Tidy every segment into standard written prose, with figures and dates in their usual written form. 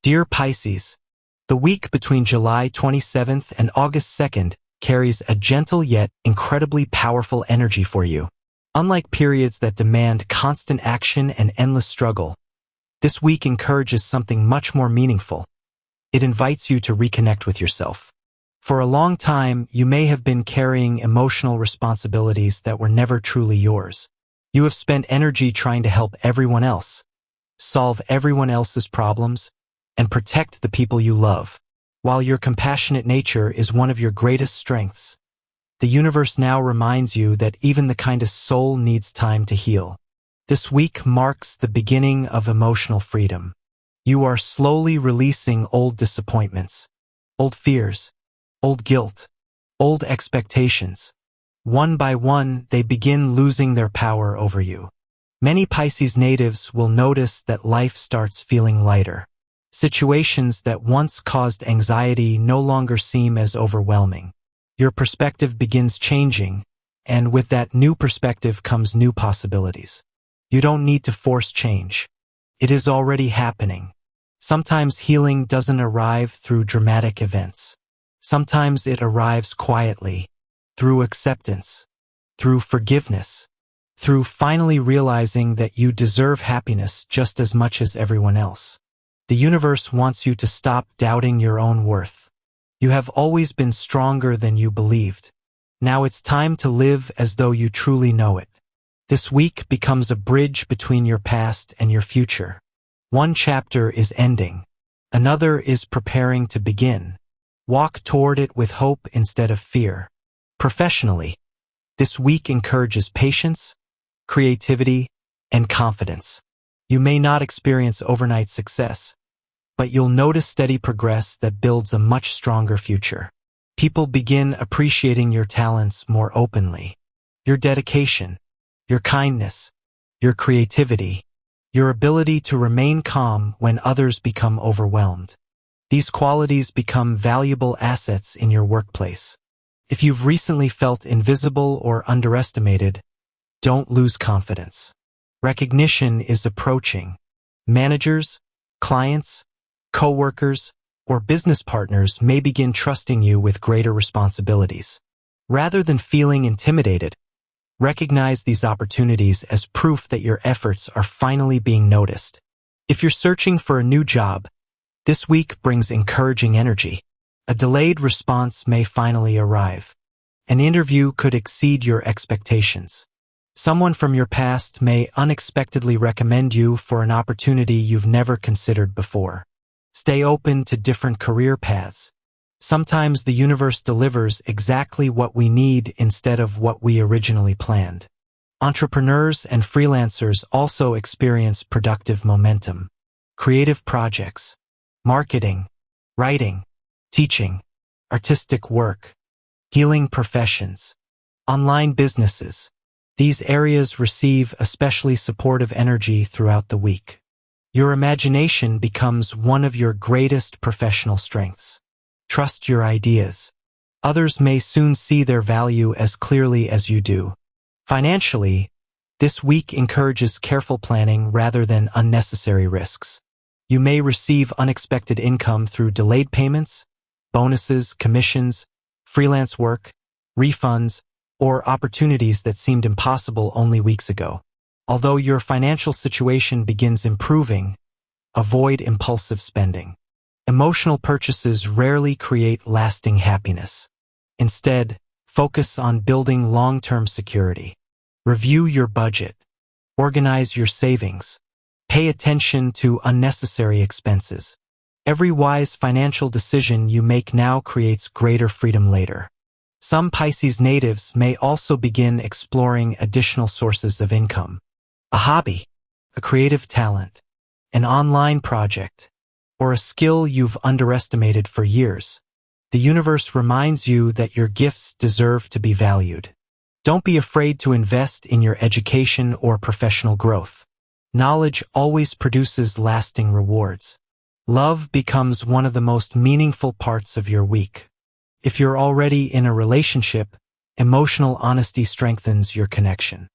Dear Pisces, the week between July 27th and August 2nd carries a gentle yet incredibly powerful energy for you. Unlike periods that demand constant action and endless struggle, this week encourages something much more meaningful. It invites you to reconnect with yourself. For a long time, you may have been carrying emotional responsibilities that were never truly yours. You have spent energy trying to help everyone else, solve everyone else's problems, and protect the people you love. While your compassionate nature is one of your greatest strengths, the universe now reminds you that even the kindest soul needs time to heal. This week marks the beginning of emotional freedom. You are slowly releasing old disappointments, old fears, old guilt, old expectations. One by one, they begin losing their power over you. Many Pisces natives will notice that life starts feeling lighter. Situations that once caused anxiety no longer seem as overwhelming. Your perspective begins changing, and with that new perspective comes new possibilities. You don't need to force change. It is already happening. Sometimes healing doesn't arrive through dramatic events. Sometimes it arrives quietly, through acceptance, through forgiveness, through finally realizing that you deserve happiness just as much as everyone else. The universe wants you to stop doubting your own worth. You have always been stronger than you believed. Now it's time to live as though you truly know it. This week becomes a bridge between your past and your future. One chapter is ending. Another is preparing to begin. Walk toward it with hope instead of fear. Professionally, this week encourages patience, creativity, and confidence. You may not experience overnight success, but you'll notice steady progress that builds a much stronger future. People begin appreciating your talents more openly. Your dedication, your kindness, your creativity, your ability to remain calm when others become overwhelmed. These qualities become valuable assets in your workplace. If you've recently felt invisible or underestimated, don't lose confidence. Recognition is approaching. Managers, clients, co-workers, or business partners may begin trusting you with greater responsibilities. Rather than feeling intimidated, recognize these opportunities as proof that your efforts are finally being noticed. If you're searching for a new job, this week brings encouraging energy. A delayed response may finally arrive. An interview could exceed your expectations. Someone from your past may unexpectedly recommend you for an opportunity you've never considered before. Stay open to different career paths. Sometimes the universe delivers exactly what we need instead of what we originally planned. Entrepreneurs and freelancers also experience productive momentum. Creative projects, marketing, writing, teaching, artistic work, healing professions, online businesses. These areas receive especially supportive energy throughout the week. Your imagination becomes one of your greatest professional strengths. Trust your ideas. Others may soon see their value as clearly as you do. Financially, this week encourages careful planning rather than unnecessary risks. You may receive unexpected income through delayed payments, bonuses, commissions, freelance work, refunds, or opportunities that seemed impossible only weeks ago. Although your financial situation begins improving, avoid impulsive spending. Emotional purchases rarely create lasting happiness. Instead, focus on building long-term security. Review your budget. Organize your savings. Pay attention to unnecessary expenses. Every wise financial decision you make now creates greater freedom later. Some Pisces natives may also begin exploring additional sources of income. A hobby, a creative talent, an online project, or a skill you've underestimated for years. The universe reminds you that your gifts deserve to be valued. Don't be afraid to invest in your education or professional growth. Knowledge always produces lasting rewards. Love becomes one of the most meaningful parts of your week. If you're already in a relationship, emotional honesty strengthens your connection.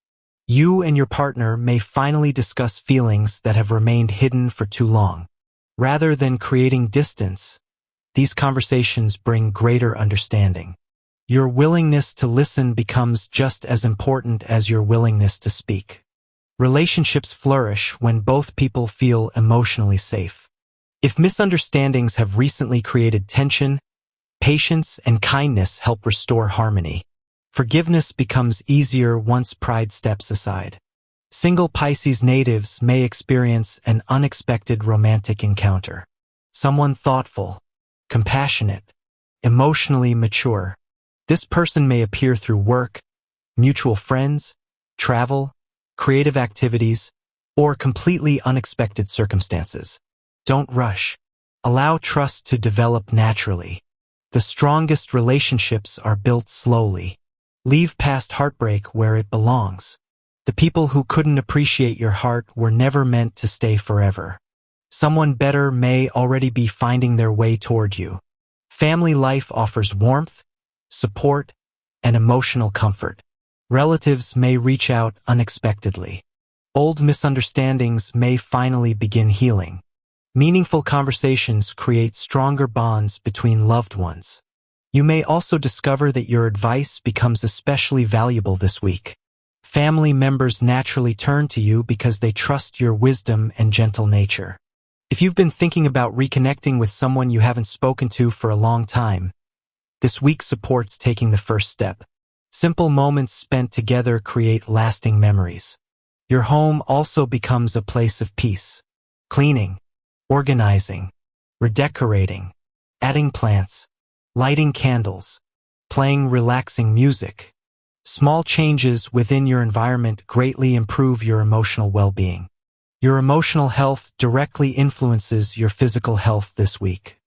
You and your partner may finally discuss feelings that have remained hidden for too long. Rather than creating distance, these conversations bring greater understanding. Your willingness to listen becomes just as important as your willingness to speak. Relationships flourish when both people feel emotionally safe. If misunderstandings have recently created tension, patience and kindness help restore harmony. Forgiveness becomes easier once pride steps aside. Single Pisces natives may experience an unexpected romantic encounter. Someone thoughtful, compassionate, emotionally mature. This person may appear through work, mutual friends, travel, creative activities, or completely unexpected circumstances. Don't rush. Allow trust to develop naturally. The strongest relationships are built slowly. Leave past heartbreak where it belongs. The people who couldn't appreciate your heart were never meant to stay forever. Someone better may already be finding their way toward you. Family life offers warmth, support, and emotional comfort. Relatives may reach out unexpectedly. Old misunderstandings may finally begin healing. Meaningful conversations create stronger bonds between loved ones. You may also discover that your advice becomes especially valuable this week. Family members naturally turn to you because they trust your wisdom and gentle nature. If you've been thinking about reconnecting with someone you haven't spoken to for a long time, this week supports taking the first step. Simple moments spent together create lasting memories. Your home also becomes a place of peace. Cleaning, organizing, redecorating, adding plants, lighting candles, playing relaxing music. Small changes within your environment greatly improve your emotional well-being. Your emotional health directly influences your physical health this week.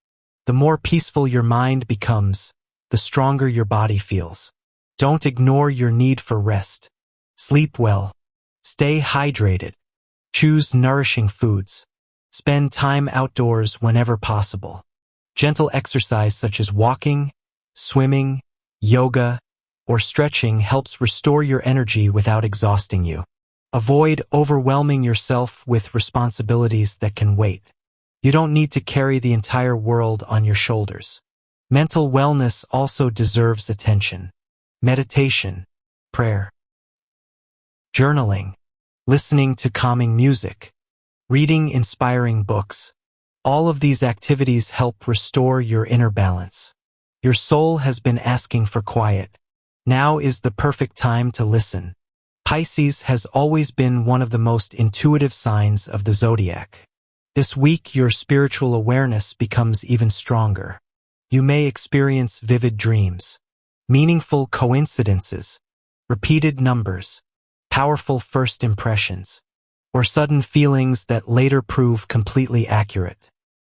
The more peaceful your mind becomes, the stronger your body feels. Don't ignore your need for rest. Sleep well. Stay hydrated. Choose nourishing foods. Spend time outdoors whenever possible. Gentle exercise such as walking, swimming, yoga, or stretching helps restore your energy without exhausting you. Avoid overwhelming yourself with responsibilities that can wait. You don't need to carry the entire world on your shoulders. Mental wellness also deserves attention. Meditation, prayer, journaling, listening to calming music, reading inspiring books. All of these activities help restore your inner balance. Your soul has been asking for quiet. Now is the perfect time to listen. Pisces has always been one of the most intuitive signs of the zodiac. This week, your spiritual awareness becomes even stronger. You may experience vivid dreams, meaningful coincidences, repeated numbers, powerful first impressions, or sudden feelings that later prove completely accurate.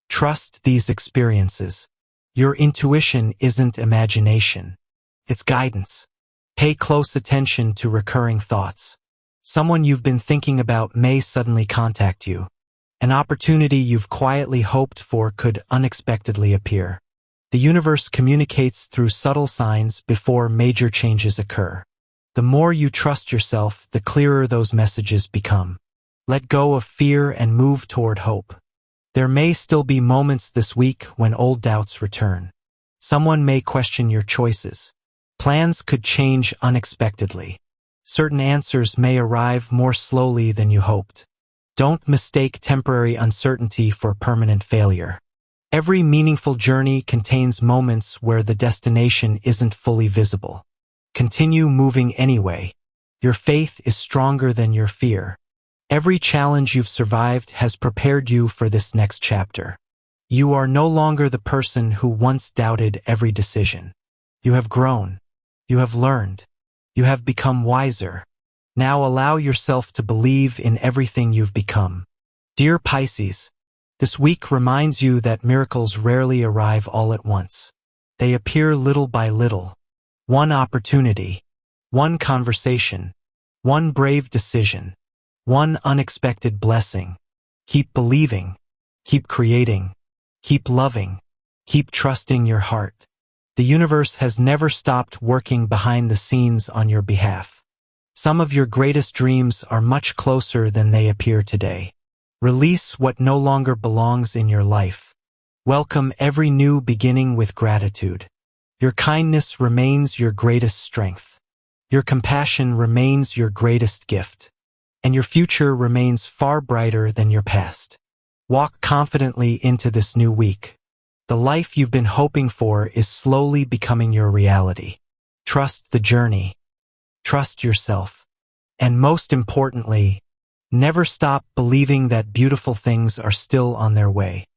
Trust these experiences. Your intuition isn't imagination. It's guidance. Pay close attention to recurring thoughts. Someone you've been thinking about may suddenly contact you. An opportunity you've quietly hoped for could unexpectedly appear. The universe communicates through subtle signs before major changes occur. The more you trust yourself, the clearer those messages become. Let go of fear and move toward hope. There may still be moments this week when old doubts return. Someone may question your choices. Plans could change unexpectedly. Certain answers may arrive more slowly than you hoped. Don't mistake temporary uncertainty for permanent failure. Every meaningful journey contains moments where the destination isn't fully visible. Continue moving anyway. Your faith is stronger than your fear. Every challenge you've survived has prepared you for this next chapter. You are no longer the person who once doubted every decision. You have grown. You have learned. You have become wiser. Now allow yourself to believe in everything you've become. Dear Pisces, this week reminds you that miracles rarely arrive all at once. They appear little by little. One opportunity, one conversation, one brave decision, one unexpected blessing. Keep believing, keep creating, keep loving, keep trusting your heart. The universe has never stopped working behind the scenes on your behalf. Some of your greatest dreams are much closer than they appear today. Release what no longer belongs in your life. Welcome every new beginning with gratitude. Your kindness remains your greatest strength. Your compassion remains your greatest gift. And your future remains far brighter than your past. Walk confidently into this new week. The life you've been hoping for is slowly becoming your reality. Trust the journey. Trust yourself. And most importantly, never stop believing that beautiful things are still on their way.